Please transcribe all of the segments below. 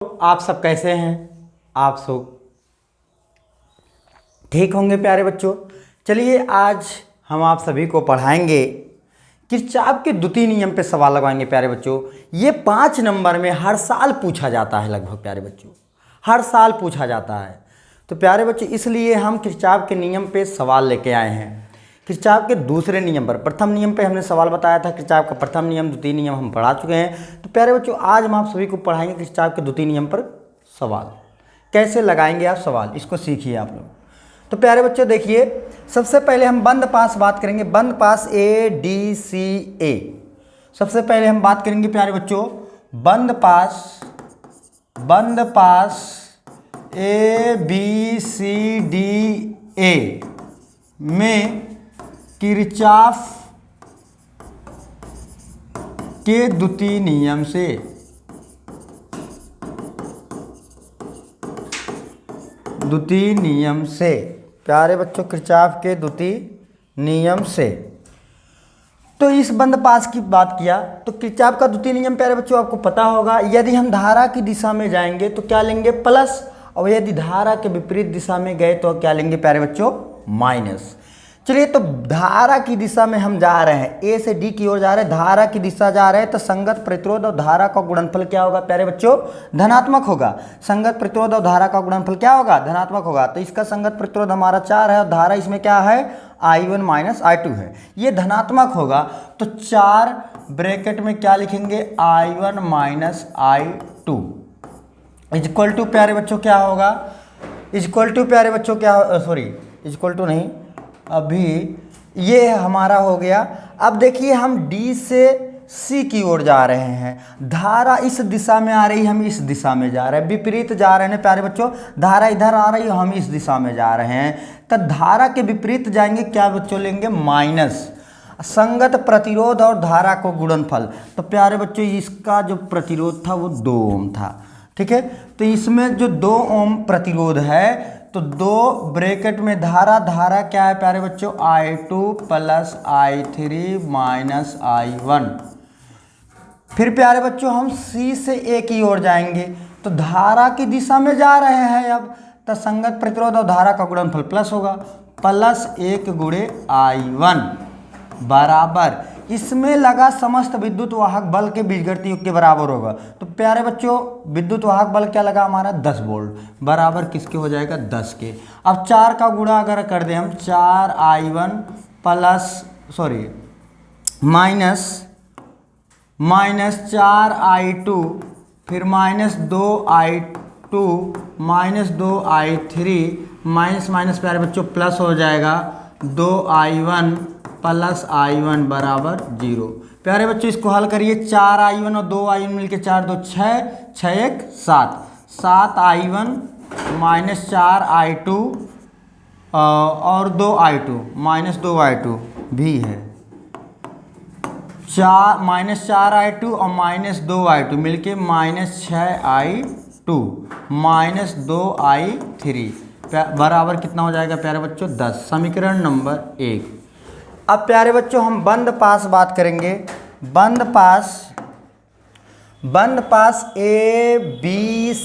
आप सब कैसे हैं? आप सब ठीक होंगे प्यारे बच्चों। चलिए आज हम आप सभी को पढ़ाएंगे किरचॉफ के द्वितीय नियम पे सवाल लगवाएंगे प्यारे बच्चों। ये 5 नंबर में हर साल पूछा जाता है, लगभग प्यारे बच्चों हर साल पूछा जाता है। तो प्यारे बच्चों इसलिए हम किरचॉफ के नियम पे सवाल लेके आए हैं। किरचॉफ के दूसरे नियम पर, प्रथम नियम पे हमने सवाल बताया था, किरचॉफ का प्रथम नियम द्वितीय नियम हम पढ़ा चुके हैं। तो प्यारे बच्चों आज हम आप सभी को पढ़ाएंगे किरचॉफ के द्वितीय नियम पर सवाल। कैसे लगाएंगे आप सवाल, इसको सीखिए आप लोग। तो प्यारे बच्चों देखिए, सबसे पहले हम बंद पास बात करेंगे। बंद पास ADCA। सबसे पहले हम बात करेंगे प्यारे बच्चों बंद पास ABCDA में किरचॉफ के द्वितीय नियम से। द्वितीय नियम से प्यारे बच्चों, किरचॉफ के द्वितीय नियम से। तो इस बंद पास की बात किया तो किरचॉफ का द्वितीय नियम प्यारे बच्चों आपको पता होगा, यदि हम धारा की दिशा में जाएंगे तो क्या लेंगे, प्लस, और यदि धारा के विपरीत दिशा में गए तो क्या लेंगे प्यारे बच्चों, माइनस। चलिए तो धारा की दिशा में हम जा रहे हैं, A से D की ओर जा रहे हैं, धारा की दिशा जा रहे हैं, तो संगत प्रतिरोध और धारा का गुणनफल क्या होगा प्यारे बच्चों, धनात्मक होगा। संगत प्रतिरोध और धारा का गुणनफल क्या होगा, धनात्मक होगा। तो इसका संगत प्रतिरोध हमारा 4 है और धारा इसमें क्या है, I1 माइनस I2 है, ये धनात्मक होगा। तो 4 ब्रैकेट में क्या लिखेंगे, I1 minus I2 equal to प्यारे बच्चों क्या होगा, इक्वल टू प्यारे बच्चों क्या, सॉरी इक्वल टू नहीं, अभी ये हमारा हो गया। अब देखिए हम D से C की ओर जा रहे हैं, धारा इस दिशा में आ रही है, हम इस दिशा में जा रहे हैं, विपरीत जा रहे हैं प्यारे बच्चों, धारा इधर आ रही है, हम इस दिशा में जा रहे हैं। तो धारा के विपरीत जाएंगे, क्या बच्चों लेंगे, माइनस। संगत प्रतिरोध और धारा को गुणनफल, तो प्यारे बच्चों इसका जो प्रतिरोध था वो 2 ओम था, ठीक है। तो इसमें जो 2 ओम प्रतिरोध है, तो 2 ब्रैकेट में धारा क्या है प्यारे बच्चों, I2 plus I3 minus I1। फिर प्यारे बच्चों हम C से A की ओर जाएंगे, तो धारा की दिशा में जा रहे हैं अब, तो संगत प्रतिरोध और धारा का गुणनफल प्लस होगा, प्लस 1 गुणे I1 बराबर, इसमें लगा समस्त विद्युत वाहक बल के बीजगणितीय योग के बराबर होगा। तो प्यारे बच्चों विद्युत वाहक बल क्या लगा हमारा, 10 वोल्ट, बराबर किसके हो जाएगा, 10 के। अब 4 का गुणा अगर कर दें हम, 4I1 plus sorry minus 4I2, फिर minus 2I2 minus 2I3 minus minus प्यारे बच्चों प्लस हो जाएगा, 2I1 प्लस I1 बराबर 0। प्यारे बच्चों इसको हल करिए, 4I1 और 2I1 मिलकर 4 2 6, 6 1 7, 7I1 माइनस 4I2 और 2I2 माइनस 2I2 भी है, माइनस 4I2 और माइनस 2I2 मिलके माइनस 6I2 माइनस 2I3 बराबर कितना हो जाएगा प्यारे बच्चों, 10। समीकरण नंबर 1। अब प्यारे बच्चों हम बंद पास बात करेंगे। बंद पास ABCA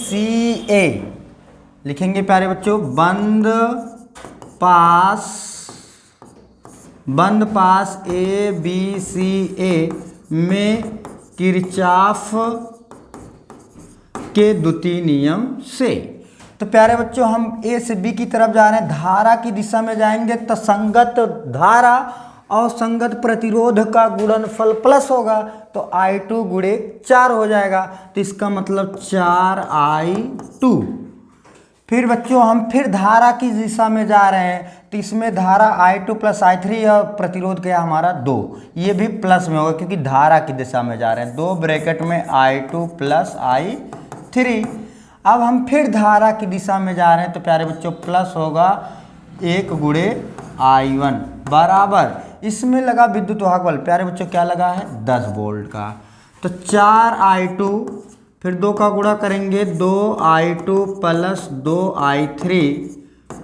लिखेंगे प्यारे बच्चों, बंद पास ABCA में किरचॉफ के द्वितीय नियम से। तो प्यारे बच्चों हम A से B की तरफ जा रहे हैं, धारा की दिशा में जाएंगे तो संगत धारा और संगत प्रतिरोध का गुणनफल प्लस होगा, तो I2 गुणे 4 हो जाएगा, तो इसका मतलब 4I2। फिर बच्चों हम फिर धारा की दिशा में जा रहे हैं, तो इसमें धारा I2 प्लस I3 और प्रतिरोध क्या हमारा 2, ये भी प्लस में होगा क्योंकि धारा की दिशा में जा रहे हैं, 2 ब्रैकेट में I2 प्लस I3। अब हम फिर धारा की दिशा में जा रहे हैं, तो प्यारे बच्चों प्लस होगा 1 गुणे I1 बराबर, इसमें लगा विद्युत वाहक बल प्यारे बच्चों क्या लगा है, 10 वोल्ट का। तो 4I2 फिर 2 का गुणा करेंगे, 2I2 plus 2I3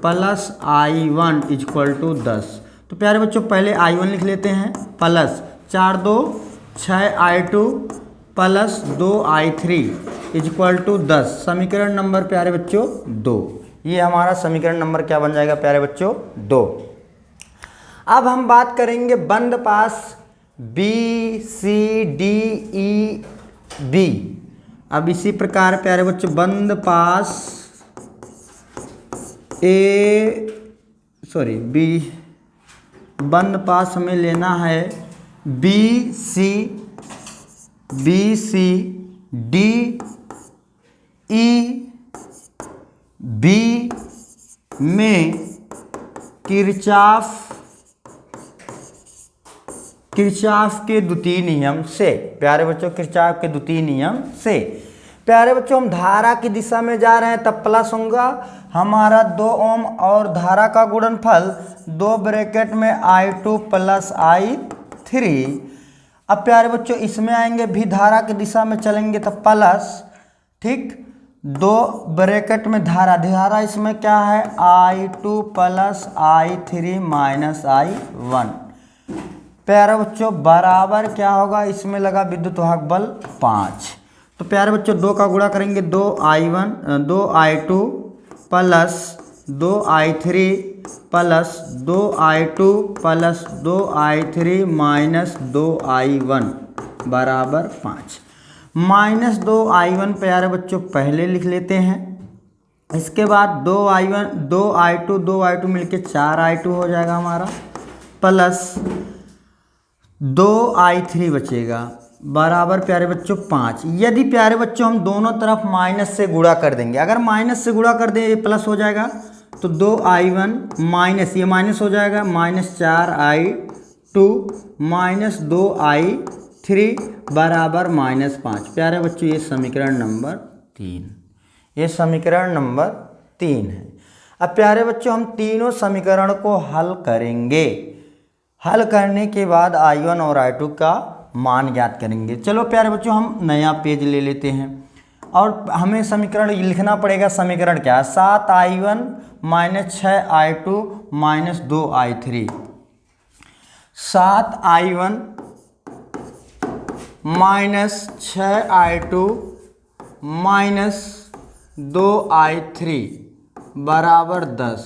plus I1 equal to 10। तो प्यारे बच्चों पहले I1 लिख लेते हैं, plus 4 2 6I2 plus 2I3 is equal to 10। समीकरण नंबर प्यारे बच्चों 2। ये हमारा समीकरण नंबर क्या बन जाएगा प्यारे बच्चों 2। अब हम बात करेंगे बंद पास B C D E B. अब इसी प्रकार प्यारे बच्चों बंद पास बी बंद पास हमें लेना है B C D E B में किरचॉफ के द्वितीय नियम से। प्यारे बच्चों किरचॉफ के द्वितीय नियम से प्यारे बच्चों हम धारा की दिशा में जा रहे हैं तब प्लस होगा हमारा 2 ओम और धारा का गुणनफल 2 ब्रैकेट में I2 प्लस I3। अब प्यारे बच्चों इसमें आएंगे भी धारा की दिशा में चलेंगे तो प्लस, ठीक, 2 ब्रैकेट में धारा इसमें क्या है I2 plus I3 minus I1। प्यारे बच्चों बराबर क्या होगा, इसमें लगा विद्युत वाहक बल 5। तो प्यारे बच्चों 2 का गुणा करेंगे 2I2 plus 2I3 plus 2I2 plus 2I3 minus 2I1 बराबर 5। माइनस 2I1 प्यारे बच्चों पहले लिख लेते हैं। इसके बाद 2I2 मिलके 4I2 हो जाएगा हमारा, प्लस 2I3 बचेगा बराबर प्यारे बच्चों 5। यदि प्यारे बच्चों हम दोनों तरफ माइनस से गुणा कर देंगे, अगर माइनस से गुणा कर दें ये प्लस हो जाएगा तो 2I1 माइनस ये माइनस हो जाएगा माइनस 4I2 माइनस 2I3 बराबर माइनस 5। प्यारे बच्चों ये समीकरण नंबर 3, ये समीकरण नंबर 3 है। अब प्यारे बच्चों हम तीनों समीकरण को हल करेंगे। हल करने के बाद I1 और I2 का मान ज्ञात करेंगे। चलो प्यारे बच्चों हम नया पेज ले लेते हैं और हमें समीकरण लिखना पड़ेगा। समीकरण क्या है 7I1 minus 6I2 minus 2I3। 7I1 minus 6I2 minus 2I3 बराबर 10।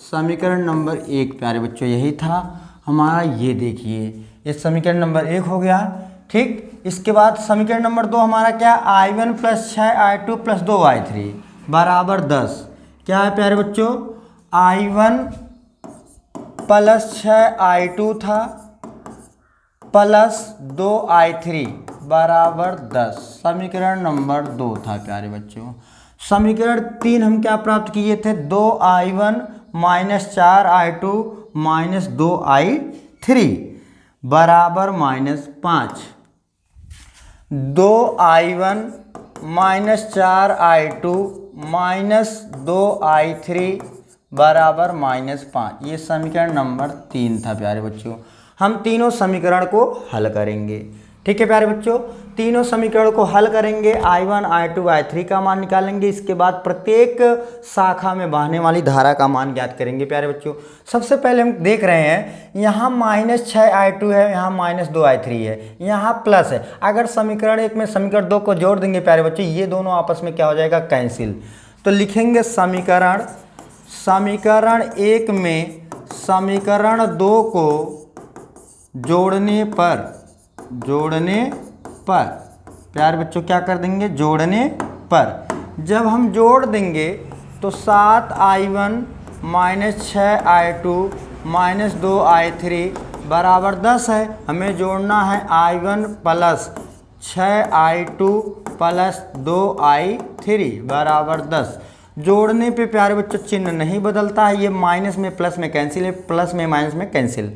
समीकरण नंबर 1 प्यारे बच्चों यही था हमारा। ये देखिए ये समीकरण नंबर 1 हो गया, ठीक। इसके बाद समीकरण नंबर 2 हमारा क्या I1 plus 6I2 plus 2I3 बराबर 10। क्या है प्यारे बच्चों I1 प्लस 6I2 था प्लस 2I3 बराबर 10। समीकरण नंबर 2 था प्यारे बच्चों। समीकरण 3 हम क्या प्राप्त किए थे 2I1 minus 4I2 minus 2I3 बराबर minus 5। 2I1 minus 4I2 minus 2I3 बराबर माइनस 5। ये समीकरण नंबर 3 था प्यारे बच्चों। हम तीनों समीकरण को हल करेंगे, ठीक है प्यारे बच्चों। तीनों समीकरण को हल करेंगे, I1 I2 I3 का मान निकालेंगे। इसके बाद प्रत्येक शाखा में बहने वाली धारा का मान ज्ञात करेंगे प्यारे बच्चों। सबसे पहले हम देख रहे हैं यहाँ माइनस 6I2 है, यहाँ माइनस 2I3 है, यहाँ प्लस है। अगर समीकरण 1 में समीकरण 2 को जोड़ देंगे प्यारे बच्चों ये दोनों आपस में क्या हो जाएगा कैंसिल। तो लिखेंगे समीकरण 1 में समीकरण 2 को जोड़ने पर प्यारे बच्चों क्या कर देंगे जोड़ने पर। जब हम जोड़ देंगे तो 7I1 minus 6I2 minus 2I3 बराबर 10 है। हमें जोड़ना है I1 plus 6I2 plus 2I3 बराबर 10। जोड़ने पे प्यारे बच्चों चिन्ह नहीं बदलता है, ये माइनस में प्लस में कैंसिल है, प्लस में माइनस में कैंसिल।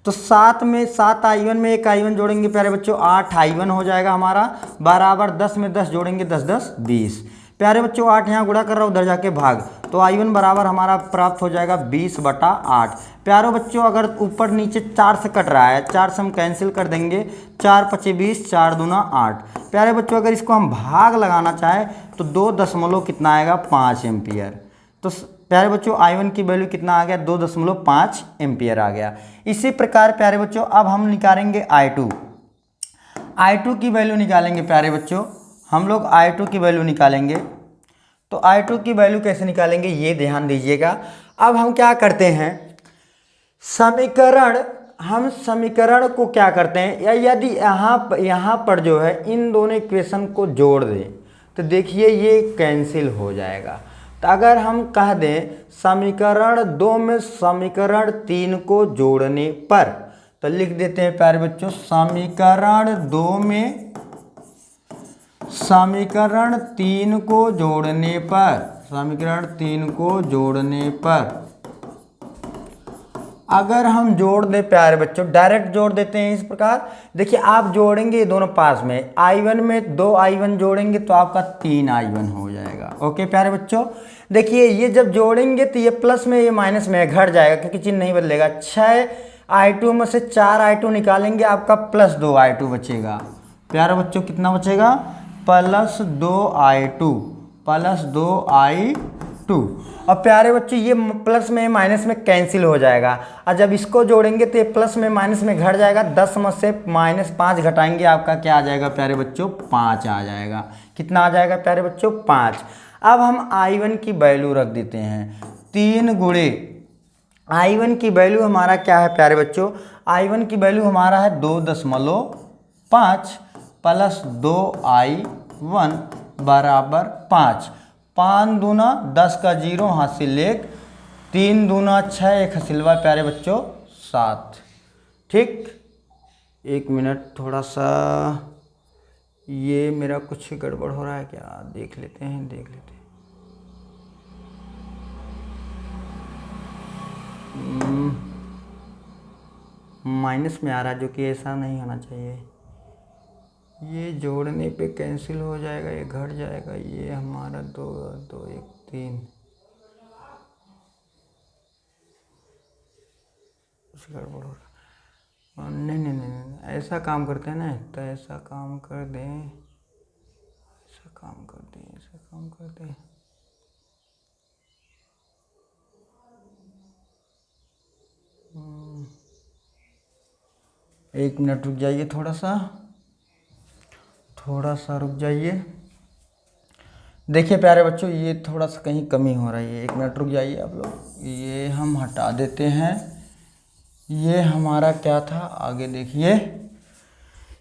तो 7I1 में 1 I1 जोड़ेंगे प्यारे बच्चों 8I1 हो जाएगा हमारा बराबर 10 में 10 जोड़ेंगे 10 10 20। प्यारे बच्चों 8 यहाँ गुणा कर रहा हूँ उधर जाके भाग, तो I1 बराबर हमारा प्राप्त हो जाएगा 20/8। प्यारे बच्चों अगर ऊपर नीचे 4 से कट रहा है, 4 से हम कैंसिल कर देंगे, 4 5 20 4 दूना 8। प्यारे बच्चों अगर इसको हम भाग लगाना चाहें तो 2 दशमलव कितना आएगा 5 एम्पियर। तो प्यारे बच्चों I1 की वैल्यू कितना आ गया 2.5 एम्पियर आ गया। इसी प्रकार प्यारे बच्चों अब हम निकालेंगे I2 की वैल्यू निकालेंगे प्यारे बच्चों हम लोग I2 की वैल्यू निकालेंगे। तो I2 की वैल्यू कैसे निकालेंगे ये ध्यान दीजिएगा। अब हम क्या करते हैं, हम समीकरण को क्या करते हैं, या यदि यहाँ पर जो है इन दोनों इक्वेशन को जोड़ दें तो देखिए ये कैंसिल हो जाएगा। तो अगर हम कह दें समीकरण 2 में समीकरण 3 को जोड़ने पर, तो लिख देते हैं प्यारे बच्चों, समीकरण 2 में समीकरण 3 को जोड़ने पर, समीकरण 3 को जोड़ने पर अगर हम जोड़ दें प्यारे बच्चों, डायरेक्ट जोड़ देते हैं इस प्रकार। देखिए आप जोड़ेंगे ये दोनों पास में, I1 में 2I1 जोड़ेंगे तो आपका 3I1 हो जाएगा। ओके प्यारे बच्चों, देखिए ये जब जोड़ेंगे तो ये प्लस में ये माइनस में घट जाएगा क्योंकि चिन्ह नहीं बदलेगा। 6I2 में से 4I2 निकालेंगे, आपका प्लस 2I2 बचेगा। प्यारे बच्चों कितना बचेगा, प्लस 2I2, प्लस 2I2। और प्यारे बच्चों ये प्लस में माइनस में कैंसिल हो जाएगा, और जब इसको जोड़ेंगे तो ये प्लस में माइनस में घट जाएगा। 10 में से -5 घटाएंगे, आपका क्या आ जाएगा प्यारे बच्चों, 5 आ जाएगा। कितना आ जाएगा प्यारे बच्चों, 5। अब हम I1 की वैल्यू रख देते हैं 3 गुणे I1 की वैल्यू हमारा क्या है प्यारे बच्चों, I1 की वैल्यू हमारा है 2.5 प्लस 2I1 बराबर 5। 5 दूना 10 का 0 हासिल 1, 3 दूना 6, 1 हसिलवा प्यारे बच्चों 7। ठीक, 1 मिनट, थोड़ा सा ये मेरा कुछ गड़बड़ हो रहा है क्या, देख लेते हैं। माइनस में आ रहा है, जो कि ऐसा नहीं होना चाहिए। ये जोड़ने पे कैंसिल हो जाएगा, ये घट जाएगा। ये हमारा 2 2 1 3 गड़बड़ हो रहा। नहीं, ऐसा काम करते हैं ना, तो ऐसा काम कर दें। एक मिनट रुक जाइए, थोड़ा सा रुक जाइए। देखिए प्यारे बच्चों ये थोड़ा सा कहीं कमी हो रही है, 1 मिनट रुक जाइए आप लोग। ये हम हटा देते हैं। ये हमारा क्या था, आगे देखिए,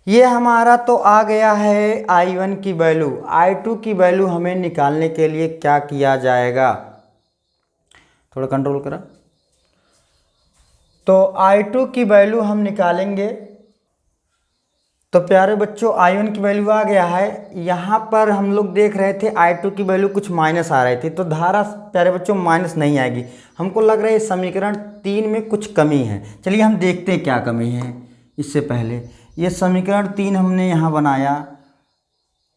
ये हमारा तो आ गया है I1 की वैल्यू। I2 की वैल्यू हमें निकालने के लिए क्या किया जाएगा, थोड़ा कंट्रोल करा। तो I2 की वैल्यू हम निकालेंगे। तो प्यारे बच्चों I1 की वैल्यू आ गया है। यहाँ पर हम लोग देख रहे थे I2 की वैल्यू कुछ माइनस आ रही थी, तो धारा प्यारे बच्चों माइनस नहीं आएगी। हमको लग रहा है समीकरण 3 में कुछ कमी है। चलिए हम देखते हैं क्या कमी है। इससे पहले ये समीकरण 3 हमने यहाँ बनाया।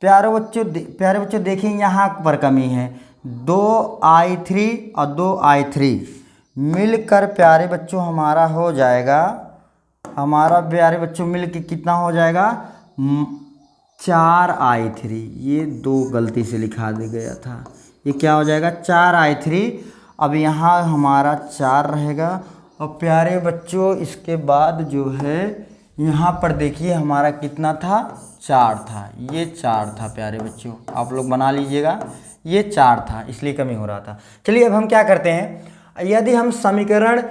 प्यारे बच्चों देखिए यहाँ पर कमी है, 2I3 और 2I3 मिलकर प्यारे बच्चों हमारा हो जाएगा, हमारा प्यारे बच्चों मिल के कितना हो जाएगा, 4I3। ये 2 गलती से लिखा दे गया था, ये क्या हो जाएगा 4I3। अब यहाँ हमारा 4 रहेगा। और प्यारे बच्चों इसके बाद जो है यहाँ पर देखिए हमारा कितना था, 4 था। ये 4 था प्यारे बच्चों, आप लोग बना लीजिएगा, ये 4 था, इसलिए कमी हो रहा था। चलिए अब हम क्या करते हैं, यदि हम समीकरण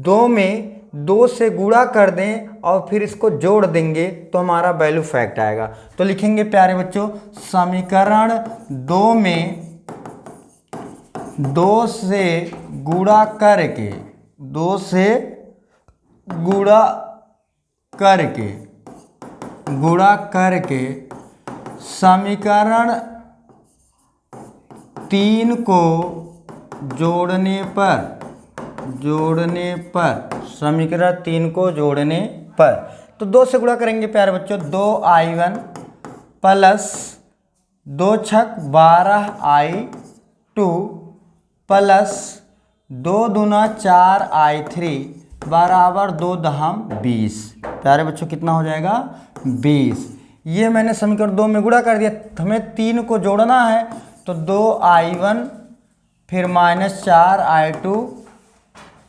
2 में 2 से गुणा कर दें और फिर इसको जोड़ देंगे तो हमारा वैल्यू फैक्ट आएगा। तो लिखेंगे प्यारे बच्चों समीकरण 2 में 2 से गुणा करके, 2 से गुणा करके समीकरण 3 को जोड़ने पर समीकरण 3 को जोड़ने पर, तो 2 से गुणा करेंगे प्यारे बच्चों, 2I1 प्लस 2 छक 12I2 प्लस 2 दूना 4I3 बराबर 2 दहम 20। प्यारे बच्चों कितना हो जाएगा, 20। ये मैंने समीकरण 2 में गुणा कर दिया, हमें 3 को जोड़ना है। तो 2I1 फिर -4I2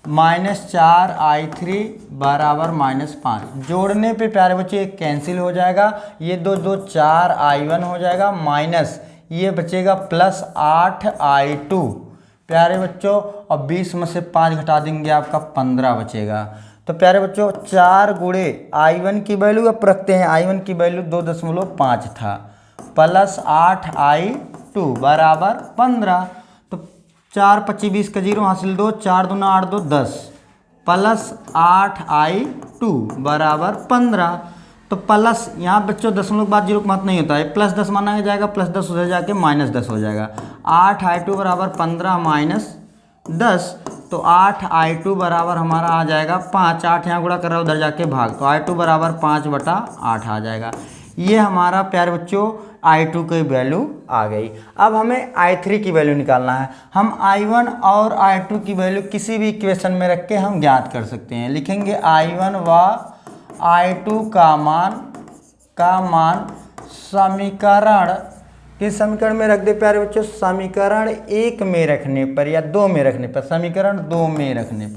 -4I3 बराबर -5। जोड़ने पे प्यारे बच्चे एक कैंसिल हो जाएगा, ये दो 4I1 हो जाएगा, माइनस ये बचेगा +8I2 प्यारे बच्चों। और 20 में से 5 घटा देंगे आपका 15 बचेगा। तो प्यारे बच्चों 4 गुणे I1 की वैल्यू अब रखते हैं, I1 की वैल्यू 2.5 था, +8I2 बराबर 15। तो 4 25 20 का 0 हासिल 2, 4 दूना 8 2 10, +8I2 बराबर 15। तो प्लस यहाँ बच्चों दशमलव के बाद 0 का महत्व नहीं होता है, +10 माना जाएगा, +10 उधर जाके -10 हो जाएगा। 8I2 बराबर 15 -10, तो 8I2 बराबर हमारा आ जाएगा 5। 8 यहाँ गुणा कर रहा है, उधर जाके भाग, तो I2 बराबर 5/8 आ जाएगा। ये हमारा प्यारे बच्चों I2 की वैल्यू आ गई। अब हमें I3 की वैल्यू निकालना है। हम I1 और I2 की वैल्यू किसी भी इक्वेशन में रख के हम ज्ञात कर सकते हैं। लिखेंगे I1 व I2 का मान समीकरण, किस समीकरण में रख दे प्यारे बच्चों, समीकरण 1 में रखने पर या 2 में रखने पर, समीकरण 2 में रखने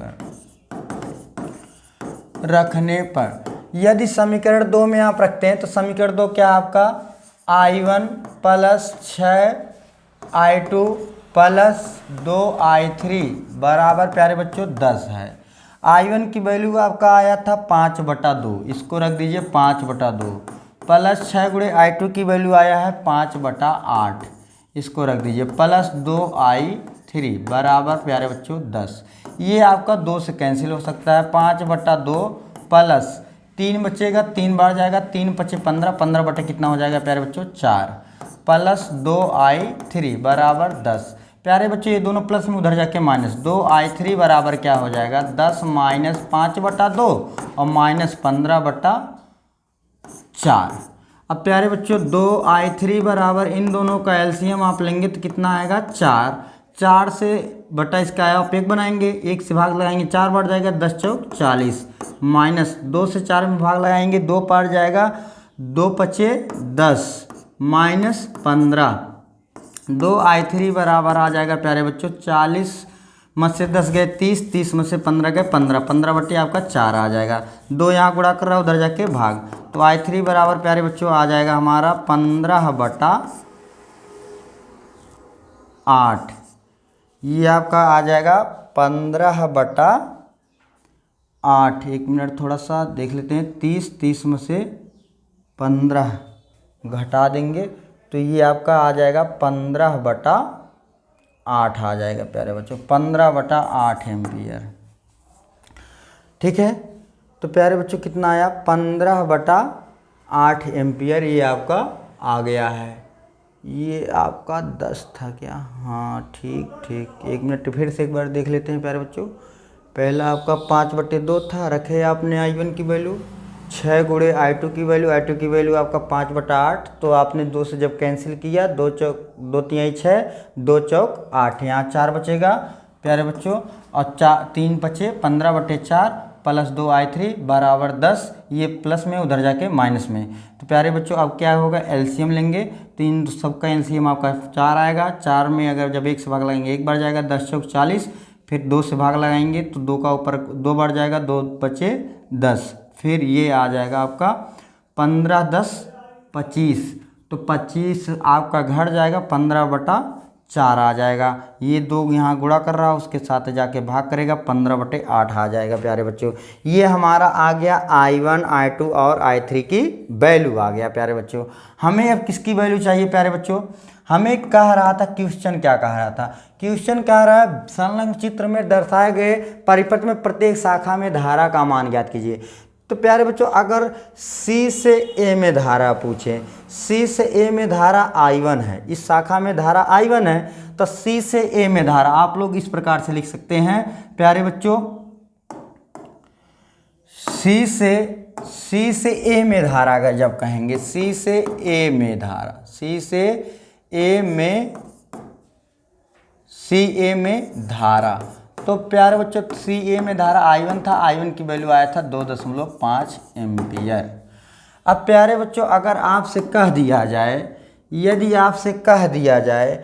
पर यदि समीकरण 2 में आप रखते हैं तो समीकरण 2 क्या है आपका, I1 + 6I2 + 2I3 बराबर प्यारे बच्चों 10 है। I1 की वैल्यू आपका आया था 5/2, इसको रख दीजिए 5/2, +6 गुणे I2 की वैल्यू आया है 5/8, इसको रख दीजिए, +2I3 बराबर प्यारे बच्चों 10। ये आपका 2 से कैंसिल हो सकता है, 5/2 प्लस 3 बचेगा, 3 बार जाएगा, 3 × 5 = 15, 15 बटे कितना हो जाएगा प्यारे बच्चों 4, +2I3 बराबर 10। प्यारे बच्चों ये दोनों प्लस में उधर जाके माइनस, 2I3 बराबर क्या हो जाएगा 10 - 5/2 और -15/4। अब प्यारे बच्चों 2I3 बराबर इन दोनों का एलसीएम आप लेंगे तो कितना आएगा 4। 4 से बटा इसका आप 1 बनाएंगे, 1 से भाग लगाएंगे 4 बार जाएगा, 10 चौक 40, माइनस 2 से 4 में भाग लगाएंगे 2 बार जाएगा, 2 पचे 10 -15। 2I3 बराबर आ जाएगा प्यारे बच्चों 40 में से 10 गए 30, 30 में से 15 गए 15, 15 बटे आपका 4 आ जाएगा। 2 यहाँ गुणा कर रहा है, उधर जाके भाग, तो I3 बराबर प्यारे बच्चों आ जाएगा हमारा 15/8। ये आपका आ जाएगा 15/8। 1 मिनट थोड़ा सा देख लेते हैं, 30 में से 15 घटा देंगे तो ये आपका आ जाएगा 15/8 आ जाएगा प्यारे बच्चों, 15/8 एम्पियर। ठीक है, तो प्यारे बच्चों कितना आया 15/8 एम्पियर, ये आपका आ गया है। ये आपका 10 था क्या, हाँ ठीक। 1 मिनट फिर से एक बार देख लेते हैं प्यारे बच्चों। पहला आपका 5/2 था, रखे आपने I1 की वैल्यू, 6 गुणे I2 की वैल्यू आपका 5/8, तो आपने 2 से जब कैंसिल किया 2 चौक 2 3 6, 2 चौक 8, यहाँ 4 बचेगा प्यारे बच्चों, और 3 बचे 15/4 प्लस 2I3 बराबर 10, ये प्लस में उधर जाके माइनस में। तो प्यारे बच्चों अब क्या होगा, एलसीएम लेंगे तो इन सबका एलसीएम आपका 4 आएगा। 4 में अगर जब 1 से भाग लगाएंगे 1 बार जाएगा, 10 चौक 40, फिर 2 से भाग लगाएंगे तो 2 का ऊपर 2 बार जाएगा, 2 बचे 10, फिर ये आ जाएगा आपका 15 10 25, तो 25 आपका घट जाएगा, 15/4 आ जाएगा। ये 2 यहाँ गुणा कर रहा है, उसके साथ जाके भाग करेगा, 15/8 आ जाएगा प्यारे बच्चों। ये हमारा आ गया I1 I2 और I3 की वैल्यू आ गया प्यारे बच्चों। हमें अब किसकी वैल्यू चाहिए प्यारे बच्चों, हमें कह रहा था क्वेश्चन क्या कह रहा था, क्वेश्चन कह रहा है संलग्न चित्र में दर्शाए गए परिपथ में प्रत्येक शाखा में धारा का मान ज्ञात कीजिए। तो प्यारे बच्चों अगर C से A में धारा पूछे, C से A में धारा I1 है, इस शाखा में धारा I1 है, तो C से A में धारा आप लोग इस प्रकार से लिख सकते हैं प्यारे बच्चों, C से A में धारा, अगर जब कहेंगे C से A में धारा, C से A में धारा, तो प्यारे बच्चों CA में धारा I1 था, I1 की वैल्यू आया था 2.5 एम्पियर। अब प्यारे बच्चों अगर आपसे कह दिया जाए, यदि आपसे कह दिया जाए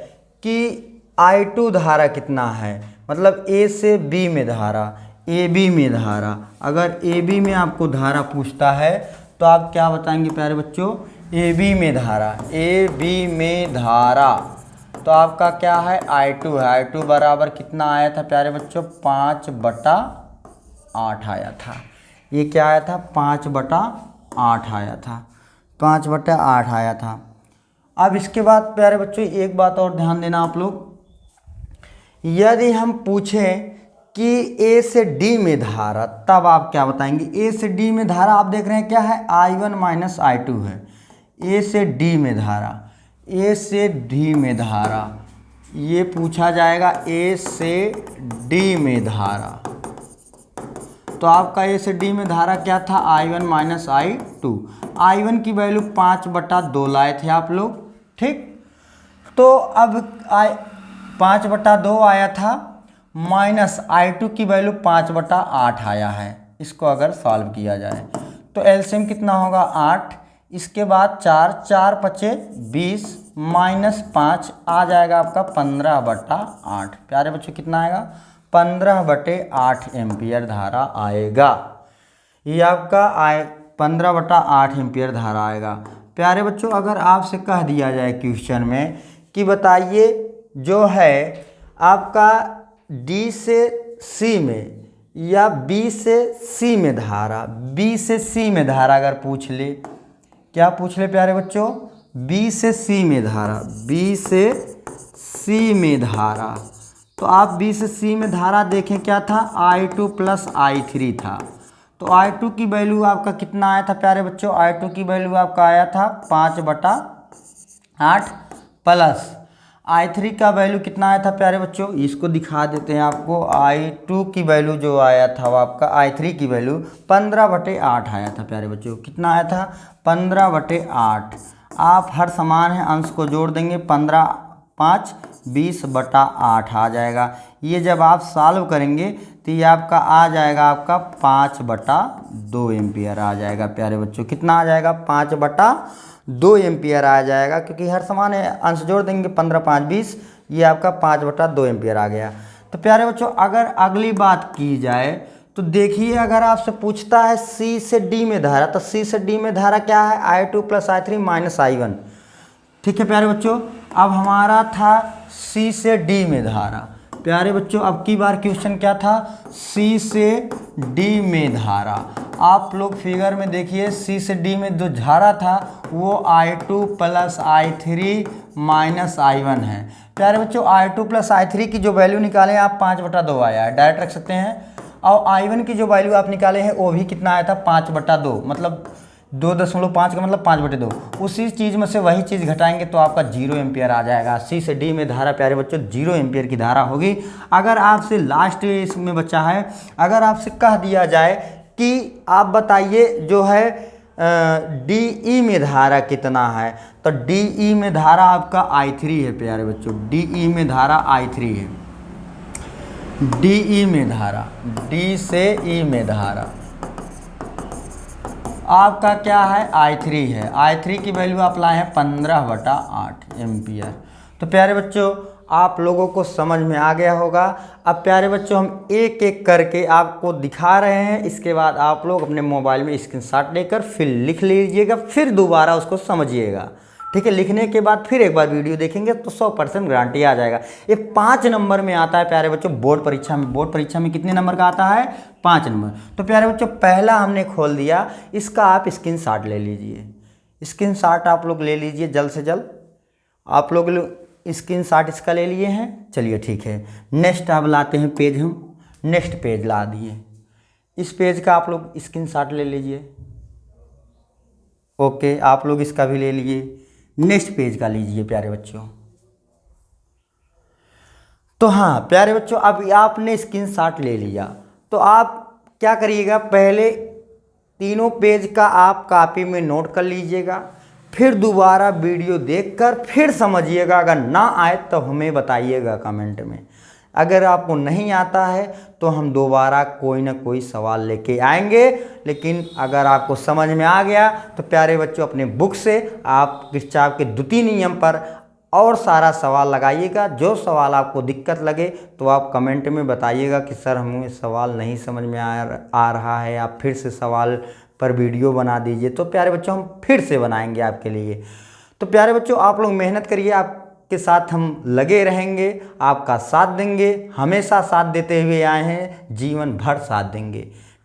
कि I2 धारा कितना है, मतलब A से B में धारा, ए बी में धारा, अगर ए बी में आपको धारा पूछता है तो आप क्या बताएंगे प्यारे बच्चों, ए बी में धारा, ए बी में धारा तो आपका क्या है I2 है। I2 बराबर कितना आया था प्यारे बच्चों, 5/8 आया था। ये क्या आया था, 5/8 आया था, 5/8 आया था। अब इसके बाद प्यारे बच्चों एक बात और ध्यान देना आप लोग, यदि हम पूछें कि ए से डी में धारा, तब आप क्या बताएंगे। ए से डी में धारा आप देख रहे हैं क्या है, I1 माइनस I2 है। ए से डी में धारा, ए से डी में धारा, ये पूछा जाएगा ए से डी में धारा। तो आपका ए से डी में धारा क्या था, I1 माइनस I2। I1 की वैल्यू 5/2 लाए थे आप लोग, ठीक। तो अब 5/2 आया था, माइनस I2 की वैल्यू 5/8 आया है। इसको अगर सॉल्व किया जाए तो एलसीएम कितना होगा 8, इसके बाद 4 5 20 माइनस 5 आ जाएगा आपका 15/8। प्यारे बच्चों कितना आएगा, 15/8 एम्पियर धारा आएगा। ये आपका 15/8 एम्पियर धारा आएगा। प्यारे बच्चों अगर आपसे कह दिया जाए क्वेश्चन में कि बताइए जो है आपका डी से सी में या बी से सी में धारा, बी से सी में धारा अगर पूछ ले, क्या पूछ ले प्यारे बच्चों, बी से सी में धारा, बी से सी में धारा। तो आप बी से सी में धारा देखें क्या था, I2 प्लस I3 था। तो I2 की वैल्यू आपका कितना आया था प्यारे बच्चों, I2 की वैल्यू आपका आया था 5/8 प्लस I3 का वैल्यू कितना आया था प्यारे बच्चों, इसको दिखा देते हैं आपको। I2 की वैल्यू जो आया था वो आपका I3 की वैल्यू 15/8 आया था प्यारे बच्चों। कितना आया था, 15/8। आप हर समान है अंश को जोड़ देंगे, 15 5 20/8 आ जाएगा। ये जब आप सॉल्व करेंगे तो ये आपका आ जाएगा आपका 5/2 एम्पियर आ जाएगा प्यारे बच्चों। कितना आ जाएगा, 5/2 एम्पियर आ जाएगा, क्योंकि हर समान है अंश जोड़ देंगे, 15 5 20, ये आपका 5/2 एम्पियर आ गया। तो प्यारे बच्चों अगर अगली बात की जाए तो देखिए, अगर आपसे पूछता है सी से डी में धारा, तो सी से डी में धारा क्या है, I2 plus I3 minus I1। ठीक है प्यारे बच्चों, अब हमारा था सी से डी में धारा। प्यारे बच्चों अब की बार क्वेश्चन क्या था, सी से डी में धारा। आप लोग फिगर में देखिए, सी से डी में जो धारा था वो I2 plus I3 minus I1 है। प्यारे बच्चों I2 प्लस I3 की जो वैल्यू निकाले आप 5/2 आया है, डायरेक्ट रख सकते हैं। और I1 की जो वैल्यू आप निकाले हैं वो भी कितना आया था, 5/2, मतलब 2.5 का मतलब 5/2। उसी चीज़ में से वही चीज़ घटाएंगे तो आपका 0 एम्पियर आ जाएगा। सी से डी में धारा प्यारे बच्चों 0 एम्पियर की धारा होगी। अगर आपसे लास्ट इसमें बचा है, अगर आपसे कह दिया जाए कि आप बताइए जो है DE में धारा कितना है, तो DE में धारा आपका I3 है प्यारे बच्चों। DE में धारा I3 है, DE में धारा, D से E में धारा आपका क्या है, I3 है। I3 की वैल्यू आप लाए हैं 15/8 एम्पियर। तो प्यारे बच्चों आप लोगों को समझ में आ गया होगा। अब प्यारे बच्चों हम एक एक करके आपको दिखा रहे हैं, इसके बाद आप लोग अपने मोबाइल में स्क्रीनशॉट लेकर फिर लिख लीजिएगा, फिर दोबारा उसको समझिएगा। ठीक है, लिखने के बाद फिर एक बार वीडियो देखेंगे तो 100% गारंटी आ जाएगा। ये 5 नंबर में आता है प्यारे बच्चों बोर्ड परीक्षा में। बोर्ड परीक्षा में कितने नंबर का आता है, 5 नंबर। तो प्यारे बच्चों पहला हमने खोल दिया, इसका आप स्क्रीनशॉट ले लीजिए। स्क्रीनशॉट आप लोग ले लीजिए जल्द से जल्द। आप लोग स्क्रीनशॉट इसका ले लिए हैं, चलिए ठीक है। नेक्स्ट अब लाते हैं पेज, हम नेक्स्ट पेज ला दिए। इस पेज का आप लोग स्क्रीनशॉट ले लीजिए। ओके, आप लोग इसका भी ले लिए। नेक्स्ट पेज का लीजिए प्यारे बच्चों। तो हाँ प्यारे बच्चों अब आपने स्क्रीनशॉट ले लिया तो आप क्या करिएगा, पहले तीनों पेज का आप कॉपी में नोट कर लीजिएगा, फिर दोबारा वीडियो देखकर फिर समझिएगा। अगर ना आए तो हमें बताइएगा कमेंट में। अगर आपको नहीं आता है तो हम दोबारा कोई ना कोई सवाल लेके आएंगे। लेकिन अगर आपको समझ में आ गया तो प्यारे बच्चों अपने बुक से आप किरचॉफ के द्वितीय नियम पर और सारा सवाल लगाइएगा। जो सवाल आपको दिक्कत लगे तो आप कमेंट में बताइएगा कि सर हमें सवाल नहीं समझ में आ रहा है, आप फिर से सवाल पर वीडियो बना दीजिए। तो प्यारे बच्चों हम फिर से बनाएंगे आपके लिए। तो प्यारे बच्चों आप लोग मेहनत करिए, आपके साथ हम लगे रहेंगे, आपका साथ देंगे, हमेशा साथ देते हुए आए हैं, जीवन भर साथ देंगे।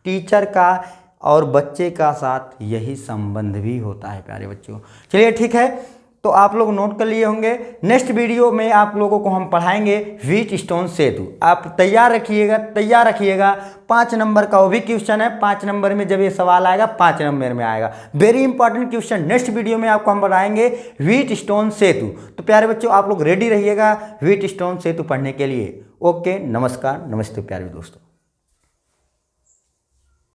टीचर का और बच्चे का साथ यही संबंध भी होता है प्यारे बच्चों। चलिए ठीक है, तो आप लोग नोट कर लिए होंगे। नेक्स्ट वीडियो में आप लोगों को हम पढ़ाएंगे व्हीट स्टोन सेतु। आप तैयार रखिएगा 5 नंबर का वो भी क्वेश्चन है। 5 नंबर में जब ये सवाल आएगा 5 नंबर में आएगा, very important question. Next video में आपको हम पढ़ाएंगे व्हीट स्टोन सेतु। तो प्यारे बच्चों आप लोग रेडी रहिएगा व्हीट स्टोन सेतु पढ़ने के लिए। ओके, नमस्कार, नमस्ते प्यारे दोस्तों।